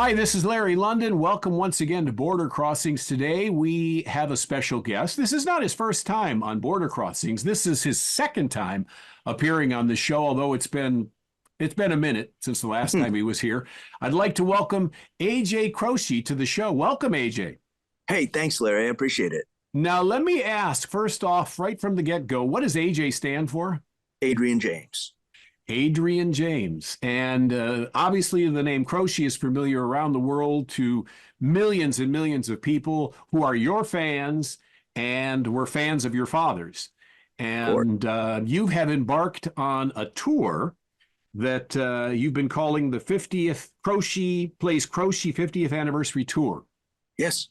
Hi, this is Larry London. Welcome once again to Border Crossings. Today we have a special guest. This is not his first time on Border Crossings. This is his second time appearing on the show, although it's been a minute since the last time he was here. I'd like to welcome AJ Croce to the show. Welcome, AJ. Hey, thanks, Larry. I appreciate it. Now, let me ask, first off, right from the get-go, what does AJ stand for? Adrian James. Adrian James. And obviously, the name Croce is familiar around the world to millions and millions of people who are your fans and were fans of your father's. And you have embarked on a tour that you've been calling the 50th Croce Plays Croce 50th Anniversary Tour. Yes.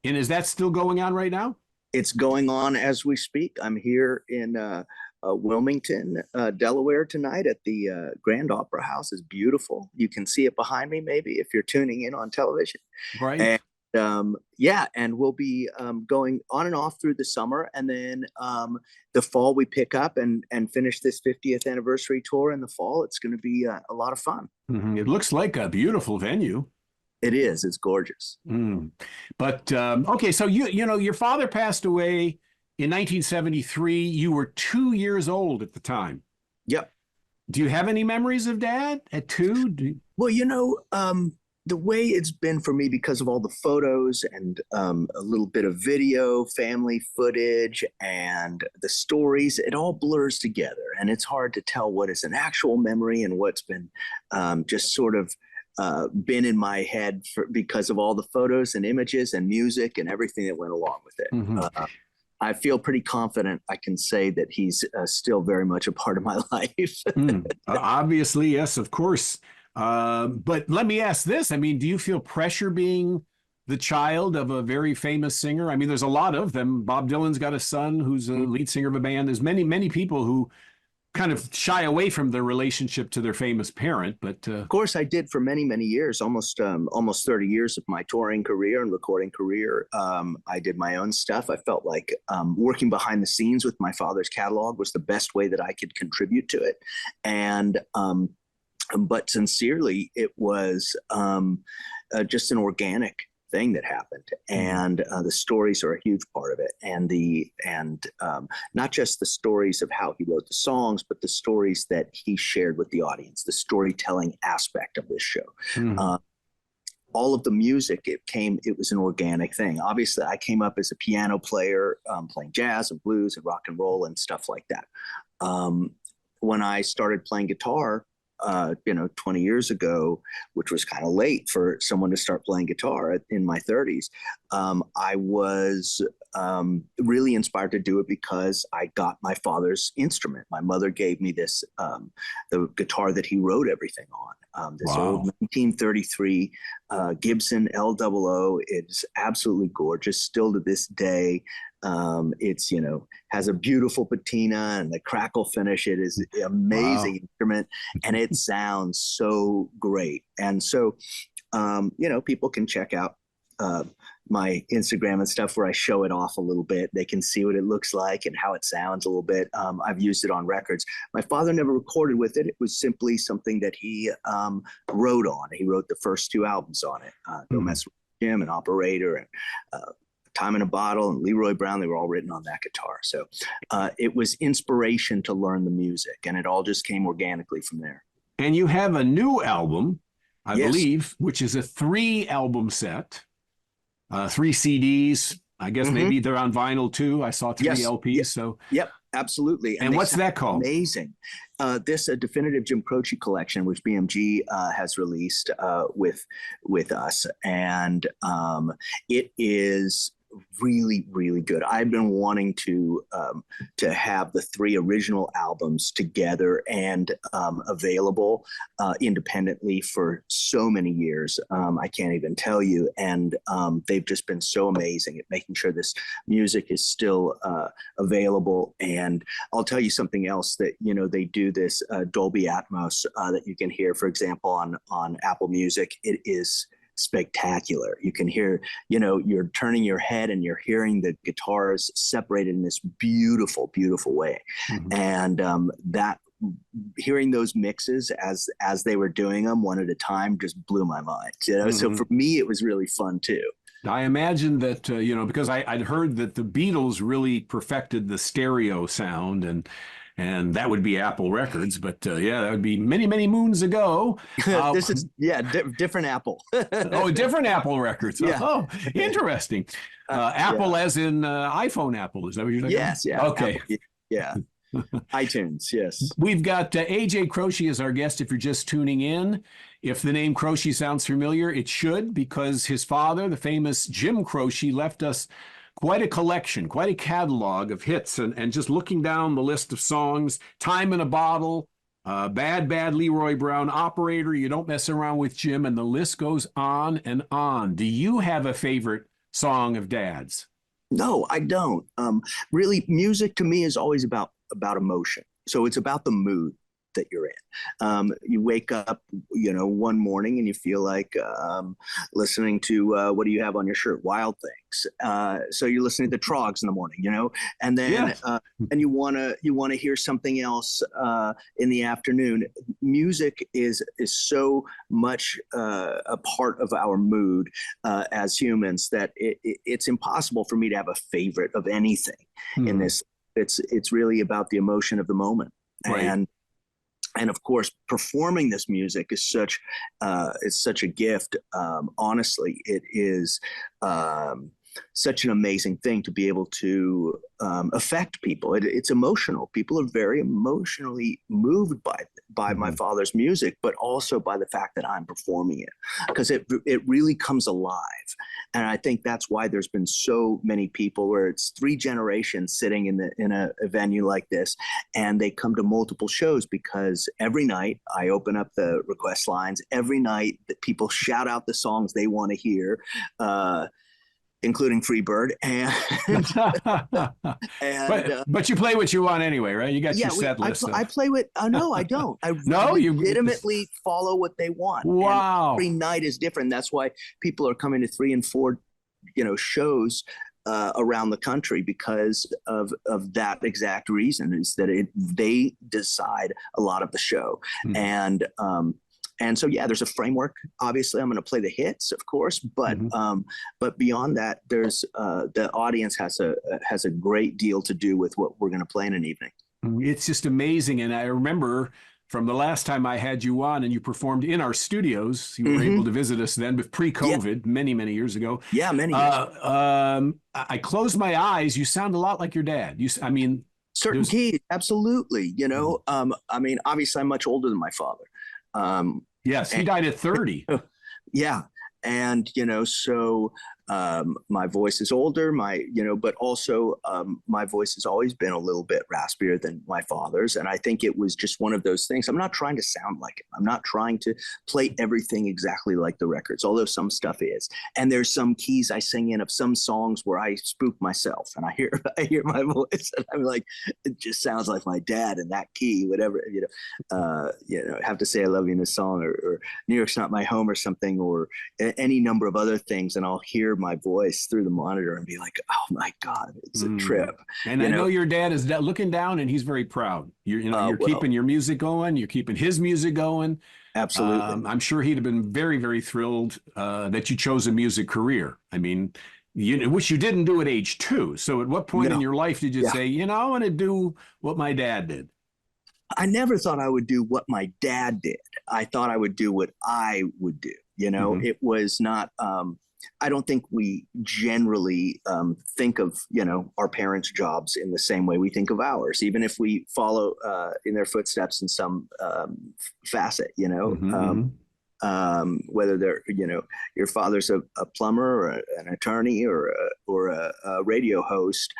And is that still going on right now? It's going on as we speak. I'm here in Wilmington, Delaware tonight at the Grand Opera House. It's beautiful. You can see it behind me, maybe, if you're tuning in on television. Right. And and we'll be going on and off through the summer, and then the fall we pick up and finish this 50th anniversary tour in the fall. It's going to be a lot of fun. Mm-hmm. It looks like a beautiful venue. It is. It's gorgeous. But okay, so your father passed away in 1973. You were 2 years old at the time. Yep. Do you have any memories of Dad at 2? Well, the way it's been for me, because of all the photos and a little bit of video, family footage, and the stories, it all blurs together. And it's hard to tell what is an actual memory and what's been just sort of been in my head because of all the photos and images and music and everything that went along with it. Mm-hmm. I feel pretty confident I can say that he's still very much a part of my life. Obviously, yes, of course. But let me ask this. I mean, do you feel pressure being the child of a very famous singer? I mean, there's a lot of them. Bob Dylan's got a son who's a lead singer of a band. There's many, many people who kind of shy away from their relationship to their famous parent. But of course, I did for many, many years, almost 30 years of my touring career and recording career. I did my own stuff. I felt like working behind the scenes with my father's catalog was the best way that I could contribute to it. And but sincerely, it was just an organic thing that happened, and the stories are a huge part of it, and not just the stories of how he wrote the songs, but the stories that he shared with the audience, the storytelling aspect of this show. All of the music, it was an organic thing. Obviously, I came up as a piano player, playing jazz and blues and rock and roll and stuff like that. When I started playing guitar 20 years ago, which was kind of late for someone to start playing guitar in my 30s, I was really inspired to do it because I got my father's instrument. My mother gave me this, the guitar that he wrote everything on, this old 1933 Gibson LOO. It's absolutely gorgeous, still to this day. It's, has a beautiful patina and the crackle finish. It is an amazing instrument, and it sounds so great. And so, people can check out my Instagram and stuff where I show it off a little bit. They can see what it looks like and how it sounds a little bit. I've used it on records. My father never recorded with it. It was simply something that he wrote on. He wrote the first 2 albums on it, Don't Mess With Jim and Operator and Time in a Bottle and Leroy Brown. They were all written on that guitar. So it was inspiration to learn the music, and it all just came organically from there. And you have a new album, I believe, which is a 3-album set, 3 CDs. I guess maybe they're on vinyl too. I saw 3 LPs. Yep. So yep, absolutely. And what's that called? Amazing. This a definitive Jim Croce collection, which BMG has released with us, and it is really, really good. I've been wanting to have the 3 original albums together and available independently for so many years. I can't even tell you. And they've just been so amazing at making sure this music is still available. And I'll tell you something else that, they do this Dolby Atmos that you can hear, for example, on Apple Music. It is spectacular. You can hear, you're turning your head and you're hearing the guitars separated in this beautiful, beautiful way. And that hearing those mixes as they were doing them one at a time just blew my mind. So for me, it was really fun too. I imagine that, because I'd heard that the Beatles really perfected the stereo sound, and that would be Apple Records. But yeah, that would be many, many moons ago. This is, different Apple. Oh, different Apple Records. Yeah. Oh, interesting. Apple as in iPhone Apple. Is that what you're talking Yes, about? yeah. Okay. Apple, yeah. iTunes, yes. We've got AJ Croce as our guest if you're just tuning in. If the name Croce sounds familiar, it should, because his father, the famous Jim Croce, left us quite a collection, quite a catalog of hits. And just looking down the list of songs, Time in a Bottle, Bad, Bad Leroy Brown, Operator, You Don't Mess Around with Jim, and the list goes on and on. Do you have a favorite song of Dad's? No, I don't. Really, music to me is always about emotion. So it's about the mood that you're in. You wake up, one morning and you feel like listening to what do you have on your shirt? Wild Things. So you're listening to the Trogs in the morning, and then and you wanna hear something else in the afternoon. Music is so much a part of our mood as humans that it's impossible for me to have a favorite of anything in this. It's really about the emotion of the moment. Right. And of course, performing this music is such a gift. Honestly, it is such an amazing thing to be able to affect people. It's emotional. People are very emotionally moved by my father's music, but also by the fact that I'm performing it, because it really comes alive. And I think that's why there's been so many people where it's 3 generations sitting in a venue like this, and they come to multiple shows because every night I open up the request lines. Every night that people shout out the songs they want to hear, including Freebird, and but you play what you want anyway, right? You got your set list. I play with. No, I don't. I legitimately follow what they want. Wow. And every night is different. That's why people are coming to 3 and 4, shows around the country, because of that exact reason, is that they decide a lot of the show. And so, yeah, there's a framework. Obviously, I'm going to play the hits, of course, but beyond that, there's the audience has a great deal to do with what we're going to play in an evening. It's just amazing. And I remember from the last time I had you on and you performed in our studios, you were able to visit us then, but pre-COVID, many, many years ago. Yeah, many years. I closed my eyes. You sound a lot like your dad. Certain keys, absolutely. Obviously, I'm much older than my father. Yes, he died at 30. Yeah. And, so my voice is older, but also my voice has always been a little bit raspier than my father's. And I think it was just one of those things. I'm not trying to sound like him. I'm not trying to play everything exactly like the records, although some stuff is. And there's some keys I sing in of some songs where I spook myself and I hear my voice and I'm like, it just sounds like my dad in that key, whatever, have to say I love you in a song, or New York's Not My Home or something, or any number of other things. And I'll hear my voice through the monitor and be like, oh my God, it's a trip. And I know your dad is looking down and he's very proud. You're keeping your music going. You're keeping his music going. Absolutely. I'm sure he'd have been very, very thrilled that you chose a music career. I mean, which you didn't do at age 2. So at what point in your life did you say, I want to do what my dad did? I never thought I would do what my dad did. I thought I would do what I would do. It was not, I don't think we generally think of, our parents' jobs in the same way we think of ours, even if we follow in their footsteps in some facet, whether they're, your father's a plumber or an attorney or a radio host.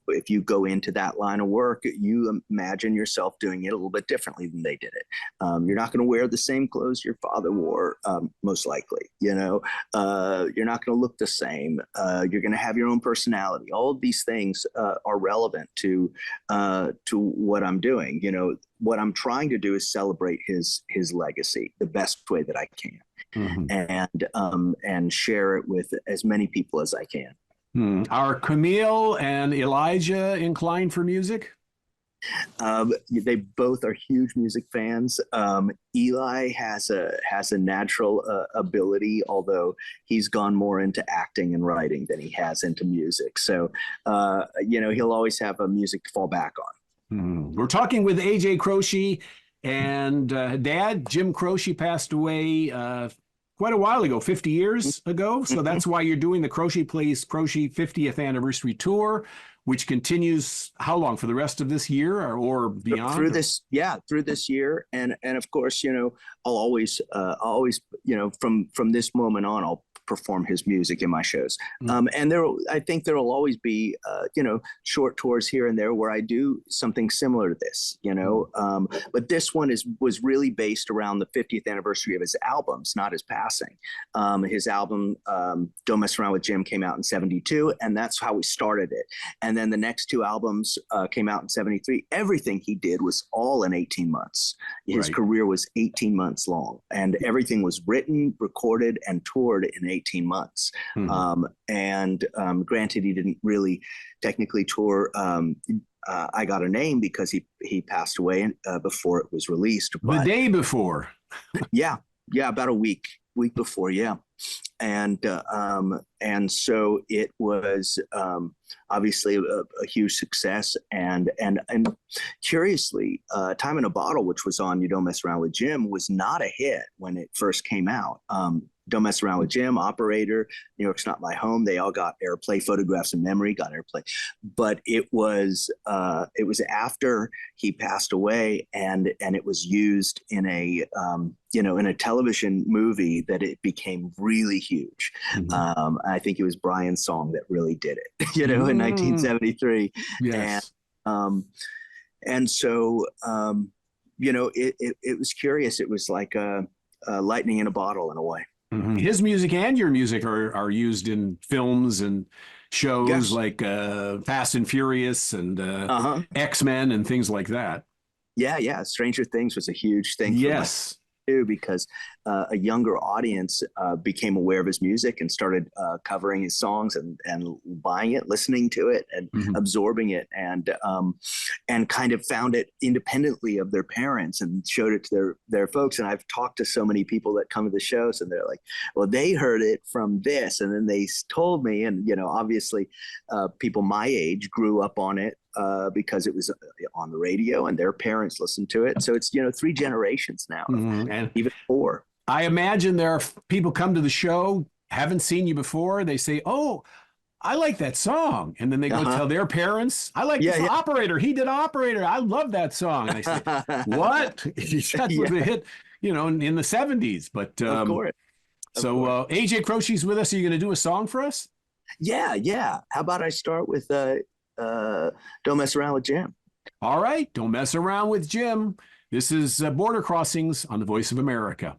If you go into that line of work, you imagine yourself doing it a little bit differently than they did it. You're not going to wear the same clothes your father wore, most likely. You're not going to look the same. You're going to have your own personality. All of these things are relevant to what I'm doing. What I'm trying to do is celebrate his legacy the best way that I can, and share it with as many people as I can. Are Camille and Elijah inclined for music? They both are huge music fans. Eli has a natural ability, although he's gone more into acting and writing than he has into music. So, he'll always have a music to fall back on. We're talking with AJ Croce, and Dad, Jim Croce, passed away quite a while ago, 50 years ago. So that's why you're doing the Croce Plays Croce 50th Anniversary Tour, which continues how long, for the rest of this year or beyond? Through this year, and of course, I'll always, from this moment on, I'll perform his music in my shows. And I think there will always be, short tours here and there where I do something similar to this, but this one was really based around the 50th anniversary of his albums, not his passing. His album, Don't Mess Around with Jim, came out in 72, and that's how we started it. And then the next two albums came out in 73. Everything he did was all in 18 months. His career was 18 months long, and everything was written, recorded, and toured in 18 months. Granted, he didn't really technically tour I Got a Name because he passed away before it was released. The day before. yeah, about a week before, yeah. And so it was obviously a huge success, and curiously, Time in a Bottle, which was on You Don't Mess Around with Jim, was not a hit when it first came out. Don't Mess Around with Jim, Operator, New York's Not My Home, they all got airplay. Photographs of Memory got airplay, but it was after he passed away, and it was used in a in a television movie that it became really huge. I think it was Brian's song that really did it, in 1973. Yes. And so it was curious. It was like lightning in a bottle in a way. His music and your music are used in films and shows like Fast and Furious and X-Men and things like that. Yeah. Stranger Things was a huge thing. Yes. Too, because a younger audience became aware of his music and started covering his songs and buying it, listening to it, and absorbing it, and kind of found it independently of their parents and showed it to their folks. And I've talked to so many people that come to the shows, and they're like, well, they heard it from this, and then they told me, and obviously people my age grew up on it because it was on the radio and their parents listened to it. So it's, 3 generations now, and even 4. I imagine there are people come to the show, haven't seen you before. They say, oh, I like that song. And then they go tell their parents, I like this Operator. He did Operator. I love that song. And they say, what? That was a hit, in the 70s. But of course. So AJ Croce's with us. Are you going to do a song for us? Yeah. How about I start with Don't Mess Around with Jim? All right. Don't Mess Around with Jim. This is Border Crossings on the Voice of America.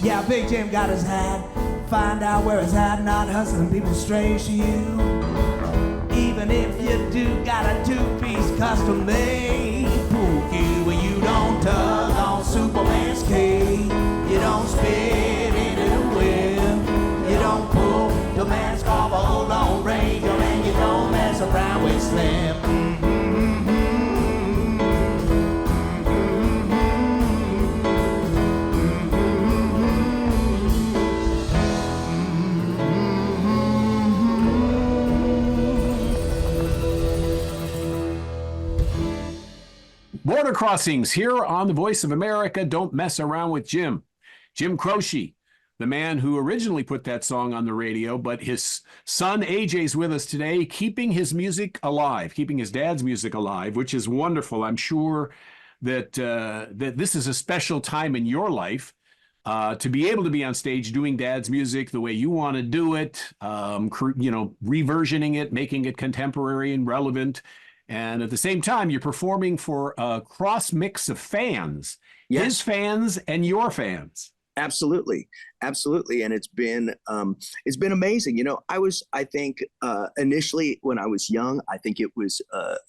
Yeah, Big Jim got his hat. Find out where it's at, not hustling people straight to you. Even if you do got a 2-piece custom made pool cue, where you don't tug on Superman's cape, you don't spit into the wind, you don't pull the man's carbo Lone Ranger, and you don't mess around with Slim. Border Crossings here on the Voice of America. Don't Mess Around with Jim. Jim Croce, the man who originally put that song on the radio, but his son AJ's with us today, keeping his music alive, keeping his dad's music alive, which is wonderful. I'm sure that that this is a special time in your life to be able to be on stage doing dad's music the way you want to do it, reversioning it, making it contemporary and relevant. And at the same time, you're performing for a cross mix of fans, his fans and your fans. Absolutely, absolutely, and it's been amazing. You know, I think initially when I was young, I think it was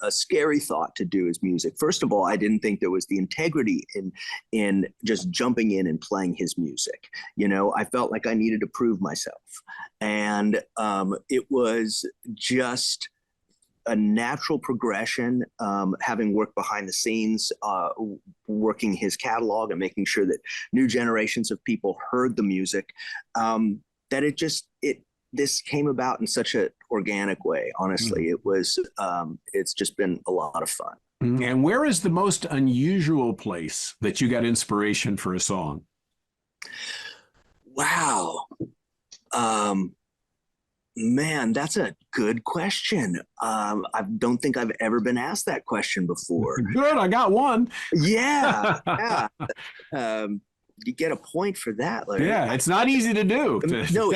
a scary thought to do as music. First of all, I didn't think there was the integrity in just jumping in and playing his music. You know, I felt like I needed to prove myself, and it was just a natural progression, having worked behind the scenes, working his catalog and making sure that new generations of people heard the music, that this came about in such an organic way. Honestly, it's just been a lot of fun. And where is the most unusual place that you got inspiration for a song? Wow. Man, that's a good question. I don't think I've ever been asked that question before. Good, I got one. Yeah, yeah. You get a point for that, Larry. Yeah, it's not easy to do. No,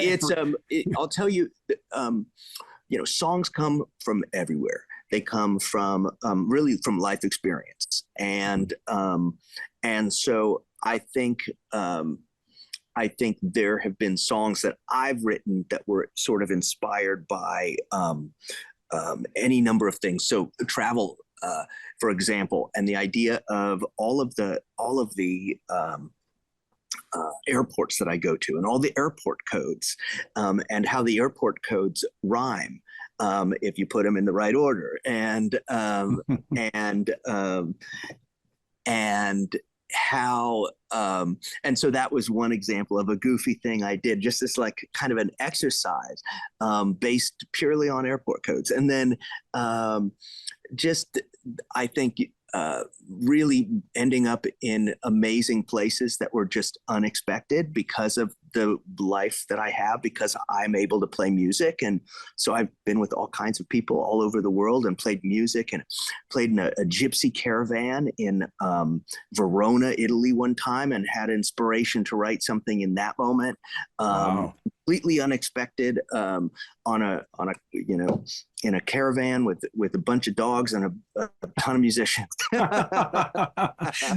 I'll tell you, you know, songs come from everywhere. They come from really from life experience, and so I think there have been songs that I've written that were sort of inspired by any number of things. So travel, for example, and the idea of all of the airports that I go to, and all the airport codes, and how the airport codes rhyme if you put them in the right order, and how and so that was one example of a goofy thing I did, just this like kind of an exercise based purely on airport codes. And then just I think really ending up in amazing places that were just unexpected because of the life that I have, because I'm able to play music. And so I've been with all kinds of people all over the world and played music, and played in a gypsy caravan in Verona, Italy one time, and had inspiration to write something in that moment. Wow. Completely unexpected, on a you know, in a caravan with a bunch of dogs and a ton of musicians.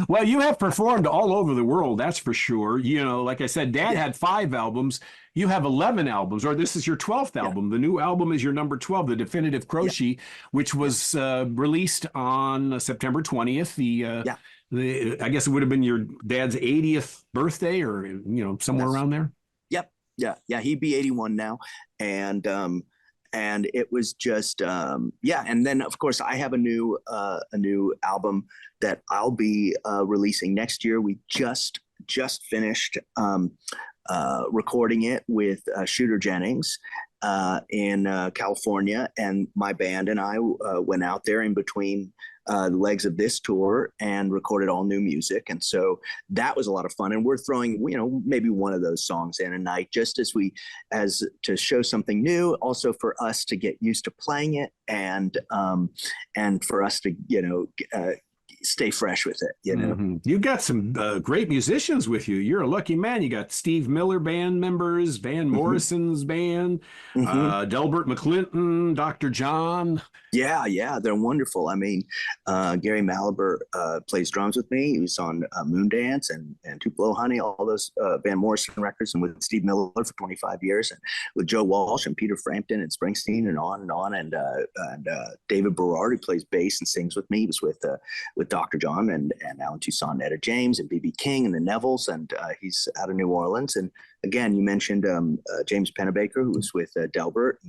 Well, you have performed all over the world, that's for sure. You know, like I said, Dad had 5 albums. You have 11 albums, or this is your 12th album. The new album is your number 12, the definitive Croce, which was released on September 20th. I guess it would have been your dad's 80th birthday, or you know, somewhere around there. Yep. Yeah. He'd be 81 now, and it was just and then of course I have a new album that I'll be releasing next year. We just finished recording it with Shooter Jennings in California, and my band and I went out there in between the legs of this tour and recorded all new music. And so that was a lot of fun. And we're throwing, you know, maybe one of those songs in a night, just as to show something new, also for us to get used to playing it, and for us to, you know, stay fresh with it, you know. Mm-hmm. You've got some great musicians with you. You're a lucky man. You got Steve Miller band members, Van Morrison's band, Delbert McClinton, Dr. John. Yeah, they're wonderful. I mean, Gary Malaber plays drums with me. He was on Moondance and Tupelo Honey, all those Van Morrison records, and with Steve Miller for 25 years, and with Joe Walsh and Peter Frampton and Springsteen and on and on, and David Berard, who plays bass and sings with me. He was with Dr. John and Alan Toussaint, Etta James, and B.B. King and the Nevilles, and he's out of New Orleans. And again, you mentioned James Pennebaker, who was with Delbert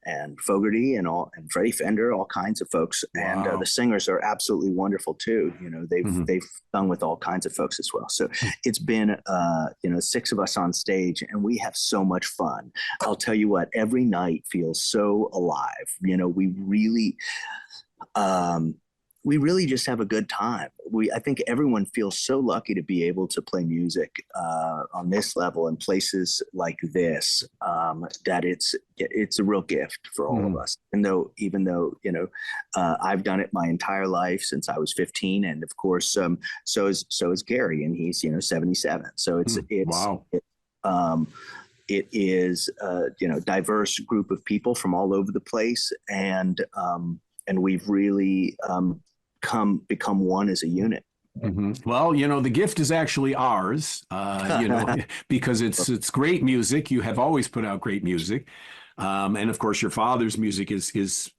and Fogerty and Freddie Fender, all kinds of folks. Wow. And the singers are absolutely wonderful too. You know, they've sung with all kinds of folks as well. So it's been 6 of us on stage, and we have so much fun. I'll tell you what, every night feels so alive. You know, we really just have a good time. I think everyone feels so lucky to be able to play music on this level in places like this, that it's a real gift for all of us. Even though you know, I've done it my entire life since I was 15, and of course, so is Gary, and he's 77. So it's wow. It is diverse group of people from all over the place, and we've really become one as a unit. Well, the gift is actually ours, because it's great music. You have always put out great music. And of course, your father's music is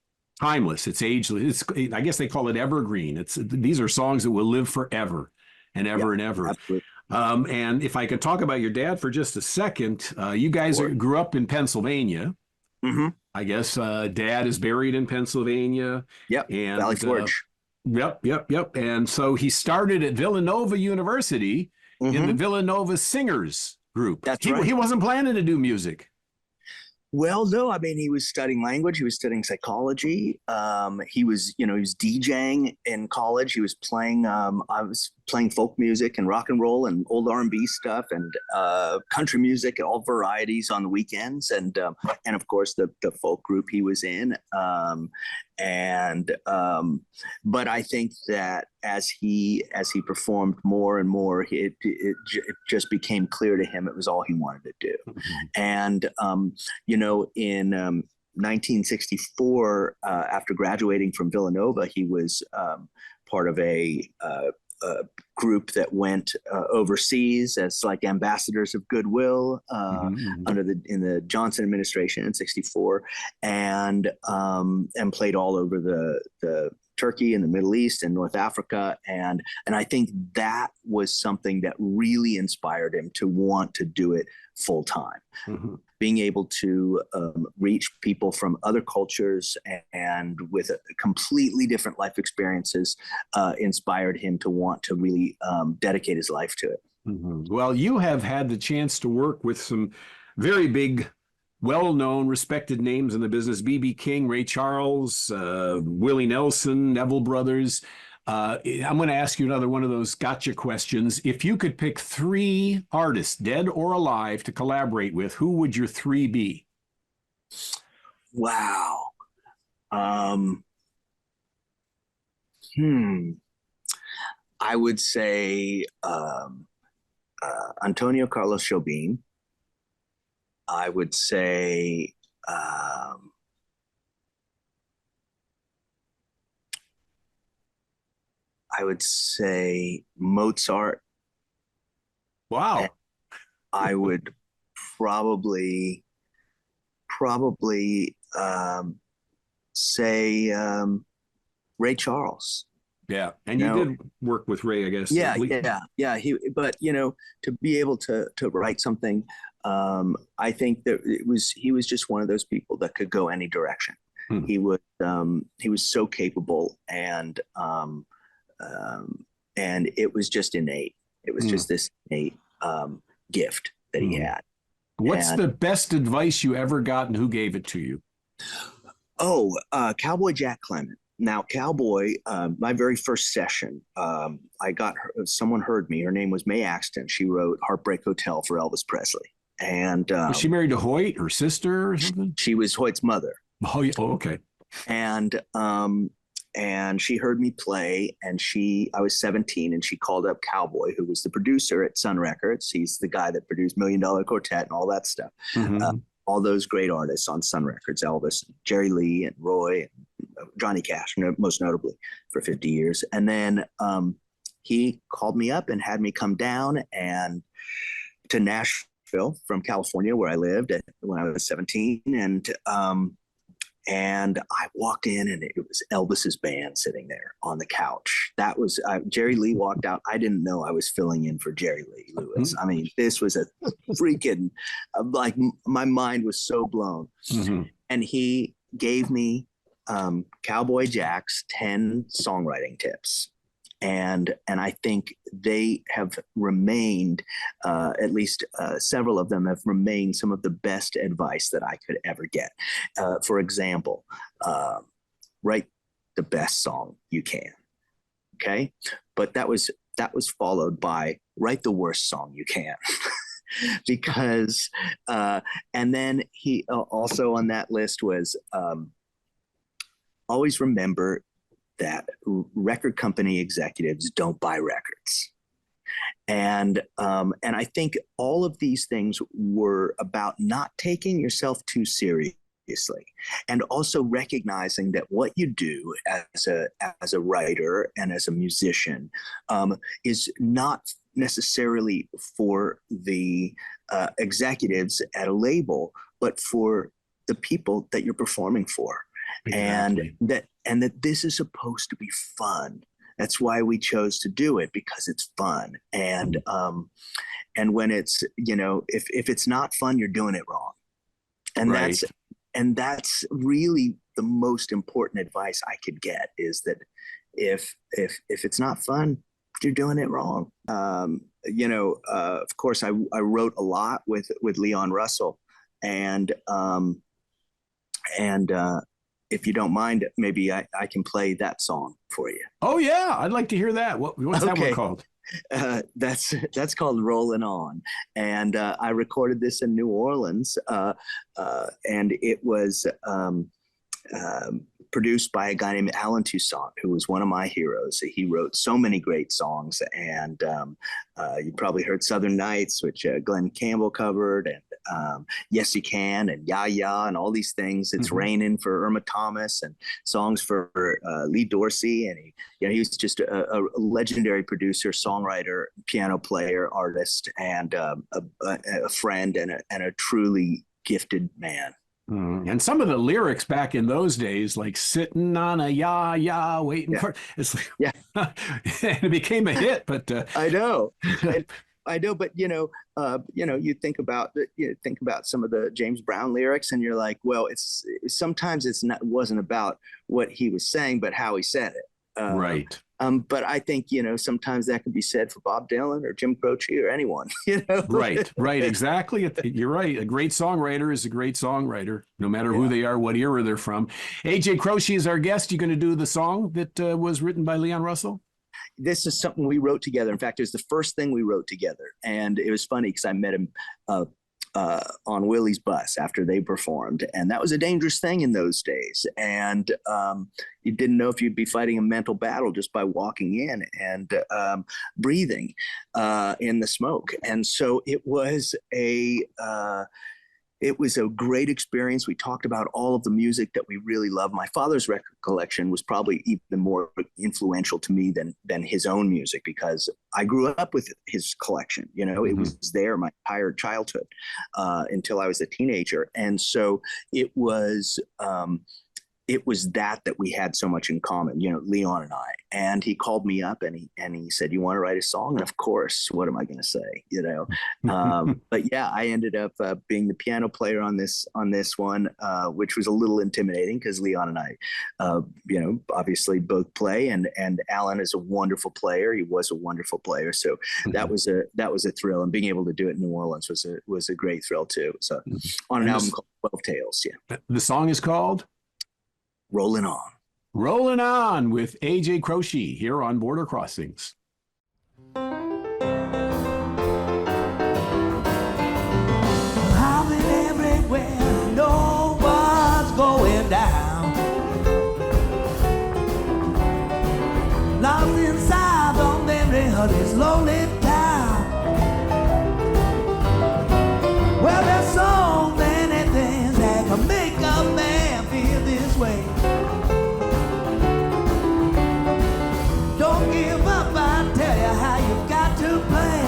timeless. It's ageless. I guess they call it evergreen. These are songs that will live forever and ever and ever. Absolutely. And if I could talk about your dad for just a second, you guys Sure. grew up in Pennsylvania. Hmm. I guess dad is buried in Pennsylvania. Yep. And Valley Forge. Yep. And so he started at Villanova University in the Hmm. Villanova Singers group. That's right. He wasn't planning to do music. Well, no, I mean, he was studying language. He was studying psychology. He was DJing in college. He was playing. I was playing folk music and rock and roll and old R&B stuff and country music, all varieties on the weekends, and of course the folk group he was in. But I think that as he performed more and more, it just became clear to him it was all he wanted to do. And in 1964, after graduating from Villanova, he was part of a group that went overseas as like ambassadors of goodwill in the Johnson administration in '64, and played all over the Turkey and the Middle East and North Africa, and I think that was something that really inspired him to want to do it full time. Being able to reach people from other cultures and with completely different life experiences inspired him to want to really dedicate his life to it. Well, you have had the chance to work with some very big, well-known, respected names in the business: B.B. King, Ray Charles, Willie Nelson, Neville Brothers. I'm going to ask you another one of those gotcha questions. If you could pick 3 artists, dead or alive, to collaborate with, who would your 3 be? Wow. I would say Antonio Carlos Jobim. I would say Mozart. Wow. And I would probably say Ray Charles. Yeah, and you did work with Ray, I guess. Yeah. But to be able to write something, I think that he was just one of those people that could go any direction. He was so capable, and it was just innate. It was just this innate gift that he had. What's the best advice you ever got, and who gave it to you? Cowboy Jack Clement. Now, Cowboy, my very first session, someone heard me. Her name was Mae Axton. She wrote Heartbreak Hotel for Elvis Presley. And was she married to Hoyt, her sister or something? She was Hoyt's mother. Oh, yeah. Oh, okay. And she heard me play, and I was 17, and she called up Cowboy, who was the producer at Sun Records. He's the guy that produced $1 Million Quartet and all that stuff. All those great artists on Sun Records, Elvis, and Jerry Lee, and Roy, and Johnny Cash, most notably, for 50 years. And then he called me up and had me come down and to Nashville from California, where I lived when I was 17. And I walked in, and it was Elvis's band sitting there on the couch. That was Jerry Lee walked out. I didn't know I was filling in for Jerry Lee Lewis. I mean, this was a freaking like my mind was so blown. And he gave me Cowboy Jack's 10 songwriting tips. And I think they have remained, at least several of them have remained some of the best advice that I could ever get. For example, write the best song you can. Okay. But that was followed by write the worst song you can. Because, and then he also on that list was always remember that record company executives don't buy records. And I think all of these things were about not taking yourself too seriously. obviously, and also recognizing that what you do as a writer and as a musician is not necessarily for the executives at a label, but for the people that you're performing for. Exactly. And that this is supposed to be fun. That's why we chose to do it, because it's fun. And when it's, if it's not fun, you're doing it wrong. And Right. that's really the most important advice I could get, is that if it's not fun, you're doing it wrong. Of course, I wrote a lot with Leon Russell, and if you don't mind, maybe I can play that song for you. Oh yeah, I'd like to hear that. What's that one Okay. called? That's called "Rolling On," and I recorded this in New Orleans, and it was produced by a guy named Alan Toussaint, who was one of my heroes. He wrote so many great songs, and you probably heard "Southern Nights," which Glenn Campbell covered, and "Yes You Can," and "Ya Ya," and all these things. "It's Raining" for Irma Thomas, and songs for Lee Dorsey. And he was just a legendary producer, songwriter, piano player, artist, and a friend, and a truly gifted man. And some of the lyrics back in those days, like "sitting on a ya waiting for," it's like, Yeah. and it became a hit. But I know. I know, but you think about some of the James Brown lyrics, and you're like, well, sometimes it wasn't about what he was saying, but how he said it. right. But I think sometimes that could be said for Bob Dylan or Jim Croce or anyone. Right, exactly. You're right. A great songwriter is a great songwriter, no matter who they are, what era they're from. AJ Croce is our guest. You going to do the song that was written by Leon Russell? This is something we wrote together. In fact, it was the first thing we wrote together. And it was funny because I met him on Willie's bus after they performed. And that was a dangerous thing in those days. And you didn't know if you'd be fighting a mental battle just by walking in and breathing in the smoke. And so it was a great experience. We talked about all of the music that we really love. My father's record collection was probably even more influential to me than his own music, because I grew up with his collection. It was there my entire childhood until I was a teenager. And so it was that we had so much in common, Leon and I. And he called me up and he said, "You want to write a song?" And of course, what am I going to say, But yeah, I ended up being the piano player on this one, which was a little intimidating because Leon and I, obviously both play, and Alan is a wonderful player. He was a wonderful player. So that was a thrill, and being able to do it in New Orleans was a great thrill too. So on an album called 12 Tales. Yeah. The song is called "Rolling On." Rolling On with AJ Croce here on Border Crossings. Howling everywhere, no one's going down. Lost inside the memory of this lonely town. Well, there's so many things that can make a man feel this way. Don't give up, I tell you how you've got to play.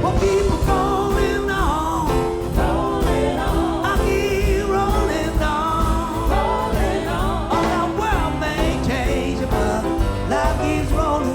Well, keep rolling on, I keep rolling on. Oh, the world may change, but life keeps rolling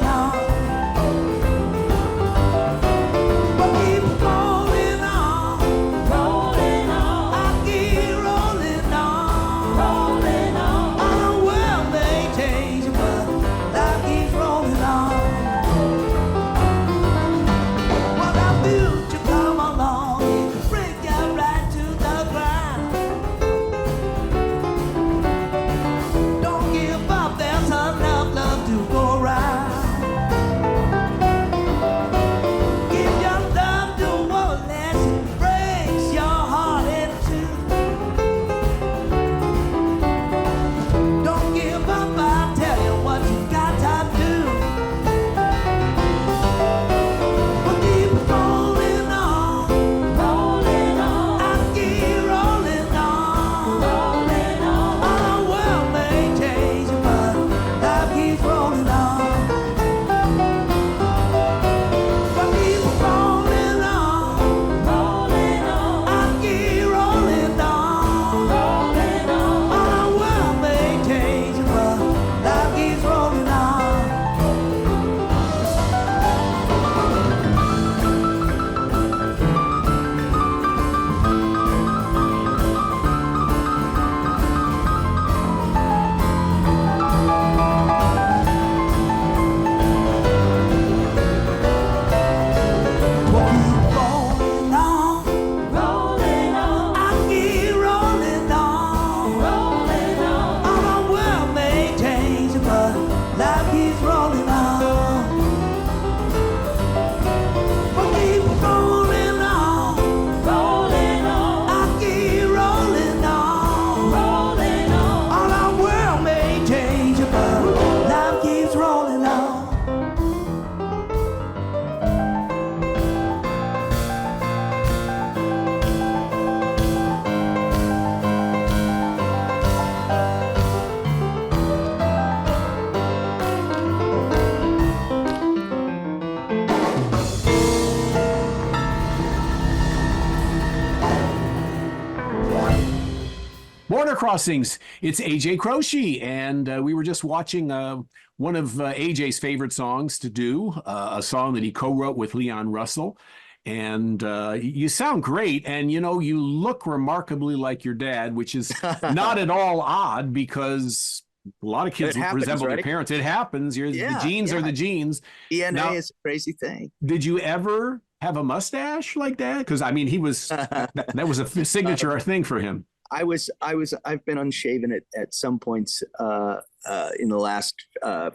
Border Crossings. It's AJ Croce, and we were just watching one of AJ's favorite songs to do, a song that he co-wrote with Leon Russell. And you sound great, and you know, you look remarkably like your dad, which is not at all odd because a lot of kids resemble their parents. It happens. The genes are the genes. DNA is a crazy thing. Did you ever have a mustache like that? Because I mean, that was a signature thing for him. I've been unshaven at some points in the last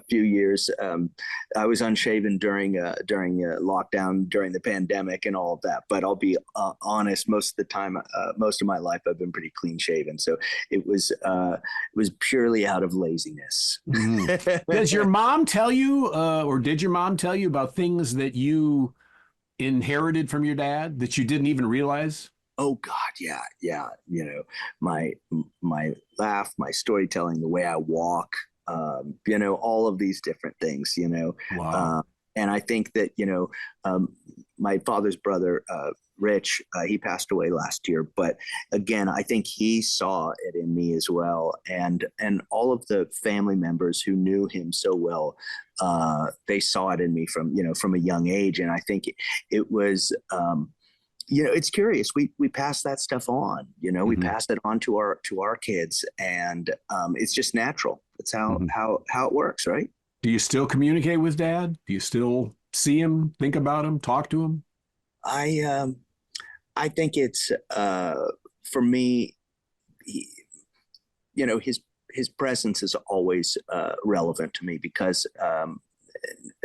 few years. I was unshaven during lockdown, during the pandemic and all of that. But I'll be honest, most of the time, most of my life, I've been pretty clean shaven. So it was purely out of laziness. Does your mom tell you, or did your mom tell you about things that you inherited from your dad that you didn't even realize? Oh God, yeah. You know, my laugh, my storytelling, the way I walk, you know, all of these different things, you know. Wow. And I think that, you know, my father's brother, Rich, he passed away last year, but again, I think he saw it in me as well. And all of the family members who knew him so well, they saw it in me from a young age. And I think it was, you know, it's curious. We pass that stuff on, you know, we pass it on to our kids, and it's just natural. That's how it works, right? Do you still communicate with Dad? Do you still see him, think about him, talk to him? I think it's for me, you know, his presence is always relevant to me because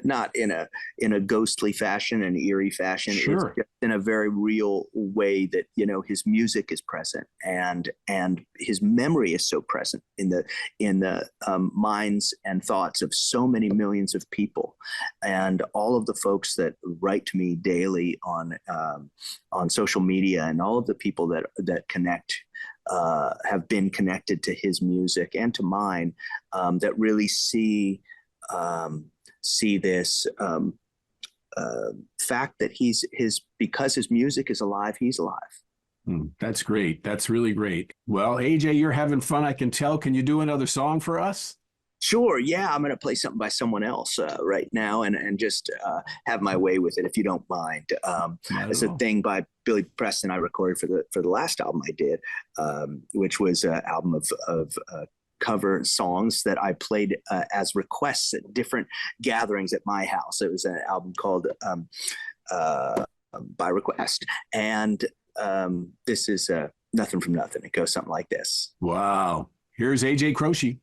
not in a ghostly fashion, an eerie fashion. Sure. It's just in a very real way that, you know, his music is present and his memory is so present in the minds and thoughts of so many millions of people, and all of the folks that write to me daily on social media, and all of the people that connect have been connected to his music and to mine, that really see this fact that because his music is alive, he's alive. That's great. That's really great. Well, AJ, you're having fun, I can tell. Can you do another song for us? Sure. Yeah, I'm going to play something by someone else right now, and just have my way with it, if you don't mind. It's a thing by Billy Preston I recorded for the last album I did, which was an album of cover songs that I played as requests at different gatherings at my house. It was an album called By Request. And this is Nothing from Nothing. It goes something like this. Wow. Here's AJ Croce.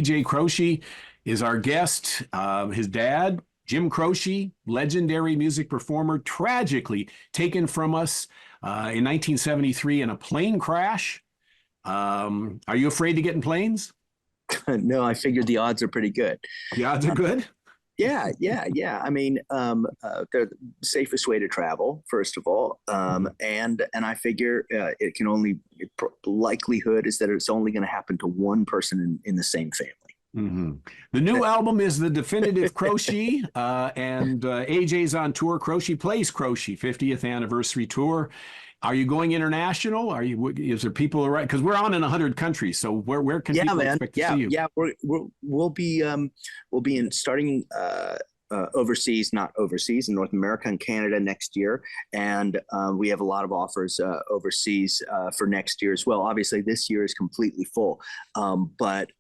AJ Croce is our guest. His dad, Jim Croce, legendary music performer, tragically taken from us in 1973 in a plane crash. Are you afraid to get in planes? No, I figured the odds are pretty good. The odds are good? Yeah. I mean, they're the safest way to travel, first of all, and I figure it can only likelihood is that it's only going to happen to one person in the same family. Mm-hmm. The new album is the definitive Croce, and AJ's on tour. Croce Plays Croce 50th anniversary tour. Are you going international? Are you? Is there people around? Because we're on in 100 countries. So where can people expect to see you? Yeah, we'll be starting overseas, not overseas, in North America and Canada next year, and we have a lot of offers overseas for next year as well. Obviously, this year is completely full, but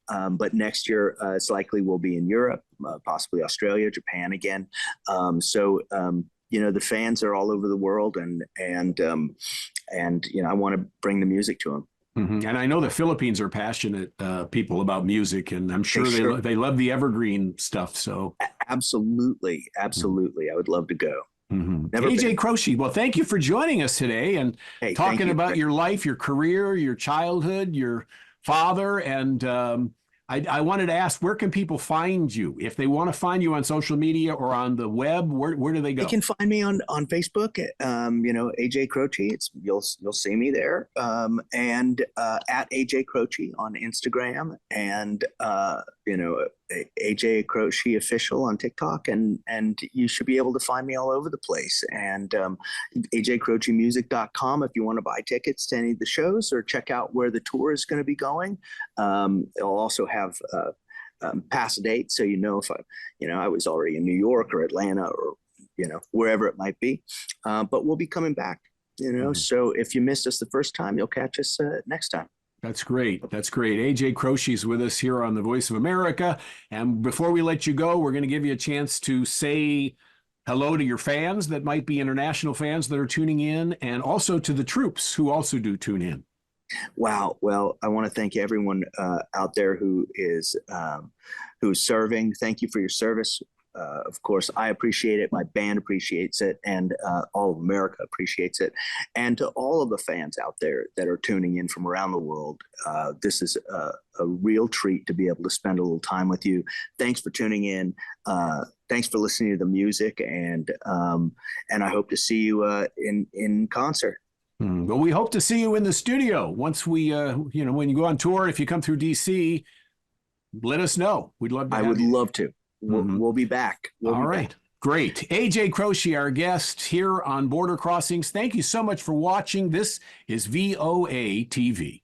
next year it's likely we'll be in Europe, possibly Australia, Japan again. The fans are all over the world, and I want to bring the music to them. Mm-hmm. And I know the Philippines are passionate people about music, and I'm sure they love the evergreen stuff. So absolutely, I would love to go. Mm-hmm. AJ Croce, well, thank you for joining us today and talking about your life, your career, your childhood, your father, and I wanted to ask, where can people find you? If they want to find you on social media or on the web, where do they go? They can find me on Facebook, AJ Croce. You'll see me there, and at AJ Croce on Instagram, and AJ Croce official on TikTok, and you should be able to find me all over the place. And ajcrocemusic.com if you want to buy tickets to any of the shows or check out where the tour is going to be going. It'll also have past dates, so if I was already in New York or Atlanta or wherever it might be. But we'll be coming back. So if you missed us the first time, you'll catch us next time. That's great. AJ Croce is with us here on the Voice of America. And before we let you go, we're going to give you a chance to say hello to your fans that might be international fans that are tuning in, and also to the troops who also do tune in. Wow. Well, I want to thank everyone out there who's serving. Thank you for your service. Of course, I appreciate it. My band appreciates it, and all of America appreciates it. And to all of the fans out there that are tuning in from around the world, this is a real treat to be able to spend a little time with you. Thanks for tuning in. Thanks for listening to the music, and I hope to see you in concert. Well, we hope to see you in the studio once we, when you go on tour. If you come through DC, let us know. We'd love to. I would love to. We'll be back. All right. Great. AJ Croce, our guest here on Border Crossings. Thank you so much for watching. This is VOA TV.